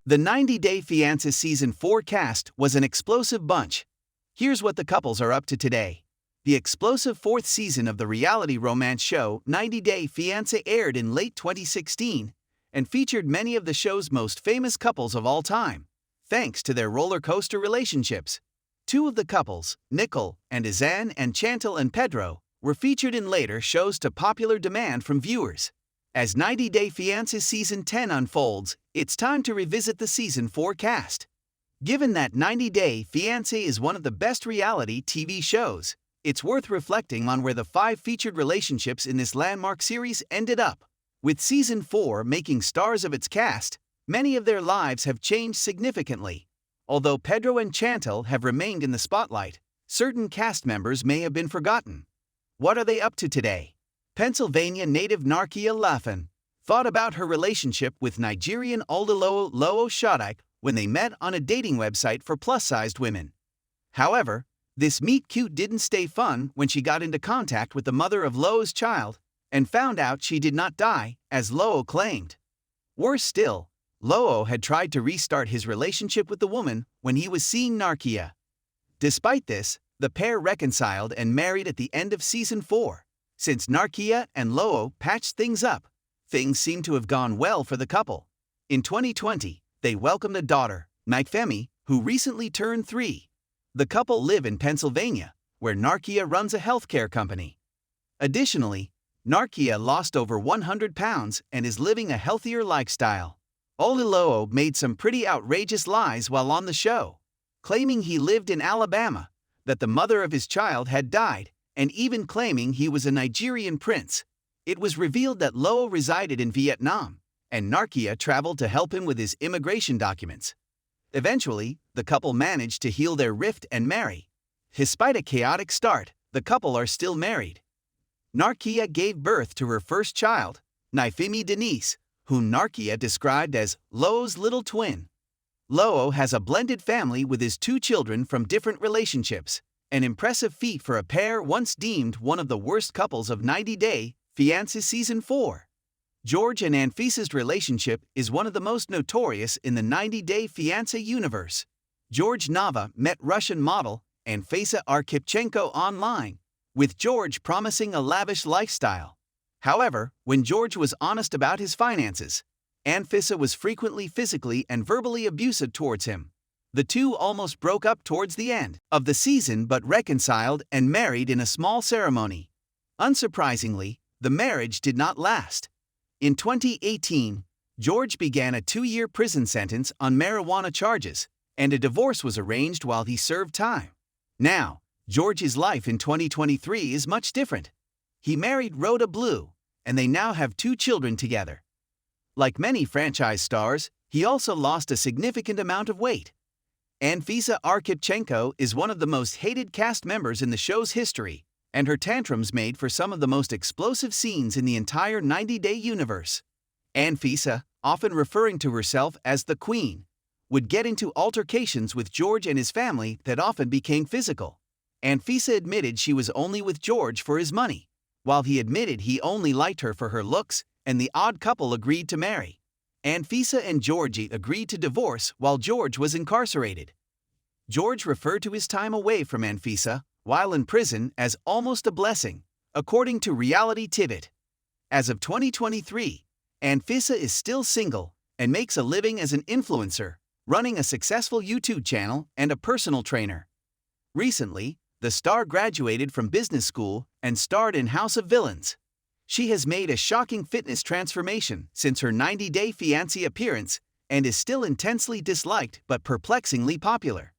The 90-Day Fiancé Season 4 cast was an explosive bunch. Here's what the couples are up to today. The explosive fourth season of the reality romance show 90-Day Fiancé aired in late 2016 and featured many of the show's most famous couples of all time, thanks to their roller coaster relationships. Two of the couples, Nicole and Azan and Chantel and Pedro, were featured in later shows to popular demand from viewers. As 90-Day Fiancé Season 10 unfolds, it's time to revisit the Season 4 cast. Given that 90-Day Fiancé is one of the best reality TV shows, it's worth reflecting on where the 5 featured relationships in this landmark series ended up. With Season 4 making stars of its cast, many of their lives have changed significantly. Although Pedro and Chantel have remained in the spotlight, certain cast members may have been forgotten. What are they up to today? Pennsylvania native Narkiya and Low thought about her relationship with Nigerian Alla Low Shadak when they met on a dating website for plus-sized women. However, this meet-cute didn't stay fun when she got into contact with the mother of Low's child and found out she did not die, as Low claimed. Worse still, Low had tried to restart his relationship with the woman when he was seeing Narkiya. Despite this, the pair reconciled and married at the end of Season 4. Since Narkiya and Low patched things up, things seem to have gone well for the couple. In 2020, they welcomed a daughter, Nicole, who recently turned 3. The couple live in Pennsylvania, where Narkiya runs a healthcare company. Additionally, Narkiya lost over 100 pounds and is living a healthier lifestyle. Low made some pretty outrageous lies while on the show, claiming he lived in Alabama, that the mother of his child had died, and even claiming he was a Nigerian prince. It was revealed that Low resided in Vietnam, and Narkiya traveled to help him with his immigration documents. Eventually, the couple managed to heal their rift and marry. Despite a chaotic start, the couple are still married. Narkiya gave birth to her first child, Nicole Denise, whom Narkiya described as Low's little twin. Low has a blended family with his 2 children from different relationships, an impressive feat for a pair once deemed one of the worst couples of 90-Day Fiancé Season 4. George and Anfisa's relationship is one of the most notorious in the 90-Day Fiancé universe. George Nava met Russian model Anfisa Arkhipchenko online, with George promising a lavish lifestyle. However, when George was honest about his finances, Anfisa was frequently physically and verbally abusive towards him. The two almost broke up towards the end of the season but reconciled and married in a small ceremony. Unsurprisingly, the marriage did not last. In 2018, George began a 2-year prison sentence on marijuana charges, and a divorce was arranged while he served time. Now, George's life in 2023 is much different. He married Rhoda Blue, and they now have 2 children together. Like many franchise stars, he also lost a significant amount of weight. Anfisa Arkhipchenko is one of the most hated cast members in the show's history, and her tantrums made for some of the most explosive scenes in the entire 90-Day universe. Anfisa, often referring to herself as the Queen, would get into altercations with George and his family that often became physical. Anfisa admitted she was only with George for his money, while he admitted he only liked her for her looks, and the odd couple agreed to marry. Anfisa and Georgie agreed to divorce while George was incarcerated. George referred to his time away from Anfisa while in prison as almost a blessing, according to Reality Tibbet. As of 2023, Anfisa is still single and makes a living as an influencer, running a successful YouTube channel and a personal trainer. Recently, the star graduated from business school and starred in House of Villains. She has made a shocking fitness transformation since her 90-Day Fiancé appearance and is still intensely disliked but perplexingly popular.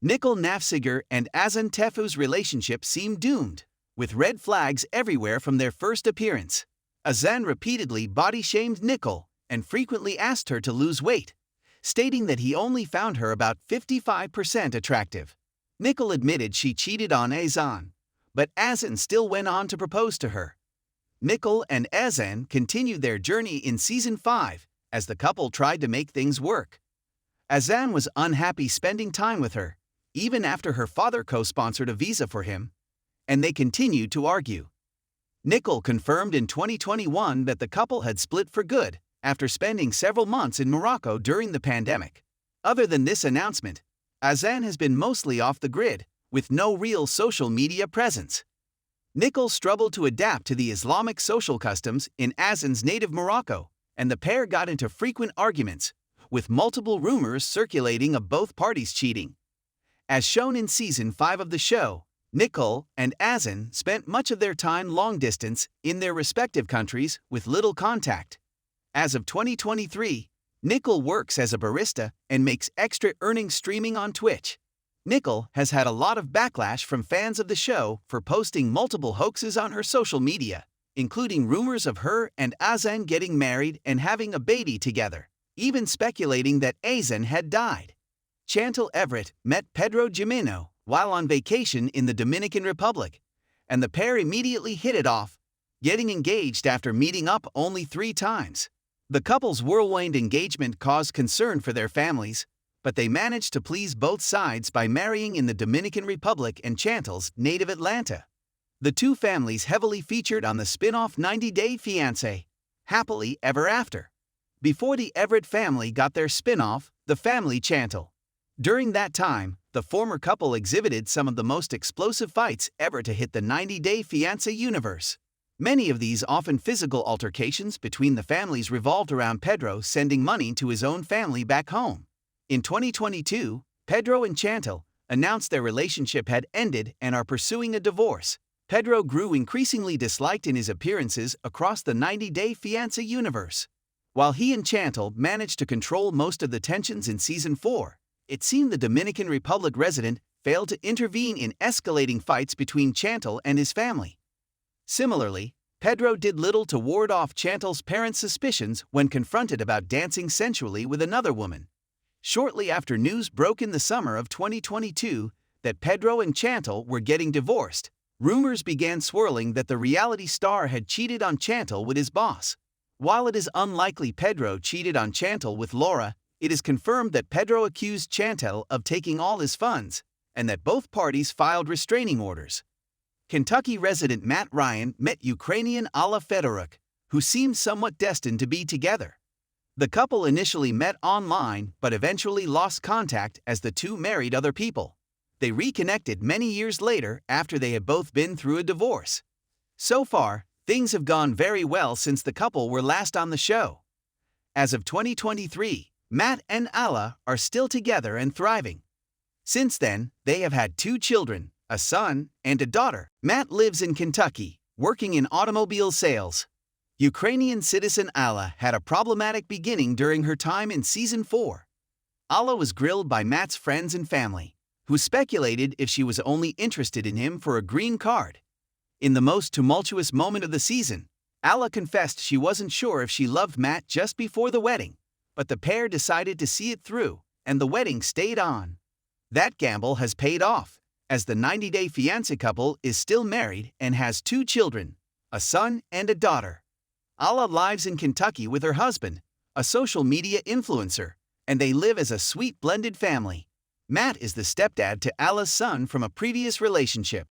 Nicole and Azan Tefu's relationship seemed doomed, with red flags everywhere from their first appearance. Azan repeatedly body-shamed Nicole and frequently asked her to lose weight, stating that he only found her about 55% attractive. Nicole admitted she cheated on Azan, but Azan still went on to propose to her. Nicole and Azan continued their journey in Season 5 as the couple tried to make things work. Azan was unhappy spending time with her, even after her father co-sponsored a visa for him, and they continued to argue. Nicole confirmed in 2021 that the couple had split for good after spending several months in Morocco during the pandemic. Other than this announcement, Azan has been mostly off the grid, with no real social media presence. Nicole struggled to adapt to the Islamic social customs in Azan's native Morocco, and the pair got into frequent arguments, with multiple rumors circulating of both parties cheating. As shown in Season 5 of the show, Nicole and Azan spent much of their time long distance in their respective countries with little contact. As of 2023, Nicole works as a barista and makes extra earnings streaming on Twitch. Nicole has had a lot of backlash from fans of the show for posting multiple hoaxes on her social media, including rumors of her and Azan getting married and having a baby together, even speculating that Azan had died. Chantel met Pedro Jimeno while on vacation in the Dominican Republic, and the pair immediately hit it off, getting engaged after meeting up only 3 times. The couple's whirlwind engagement caused concern for their families, but they managed to please both sides by marrying in the Dominican Republic and Chantel's native Atlanta. The two families heavily featured on the spin-off 90-Day Fiancé, Happily Ever After, before the Everett family got their spin-off, The Family Chantel. During that time, the former couple exhibited some of the most explosive fights ever to hit the 90-Day Fiancé universe. Many of these often physical altercations between the families revolved around Pedro sending money to his own family back home. In 2022, Pedro and Chantel announced their relationship had ended and are pursuing a divorce. Pedro grew increasingly disliked in his appearances across the 90-Day Fiancé universe. While he and Chantel managed to control most of the tensions in Season 4, it seemed the Dominican Republic resident failed to intervene in escalating fights between Chantel and his family. Similarly, Pedro did little to ward off Chantel's parents' suspicions when confronted about dancing sensually with another woman. Shortly after news broke in the summer of 2022 that Pedro and Chantel were getting divorced, rumors began swirling that the reality star had cheated on Chantel with his boss. While it is unlikely Pedro cheated on Chantel with Laura, it is confirmed that Pedro accused Chantel of taking all his funds, and that both parties filed restraining orders. Kentucky resident Matt Ryan met Ukrainian Alla, who seemed somewhat destined to be together. The couple initially met online but eventually lost contact as the two married other people. They reconnected many years later after they had both been through a divorce. So far, things have gone very well since the couple were last on the show. As of 2023, Matt and Alla are still together and thriving. Since then, they have had 2 children, a son and a daughter. Matt lives in Kentucky, working in automobile sales. Ukrainian citizen Alla had a problematic beginning during her time in Season 4. Alla was grilled by Matt's friends and family, who speculated if she was only interested in him for a green card. In the most tumultuous moment of the season, Alla confessed she wasn't sure if she loved Matt just before the wedding, but the pair decided to see it through, and the wedding stayed on. That gamble has paid off, as the 90-Day Fiancé couple is still married and has 2 children, a son and a daughter. Alla lives in Kentucky with her husband, a social media influencer, and they live as a sweet blended family. Matt is the stepdad to Alla's son from a previous relationship.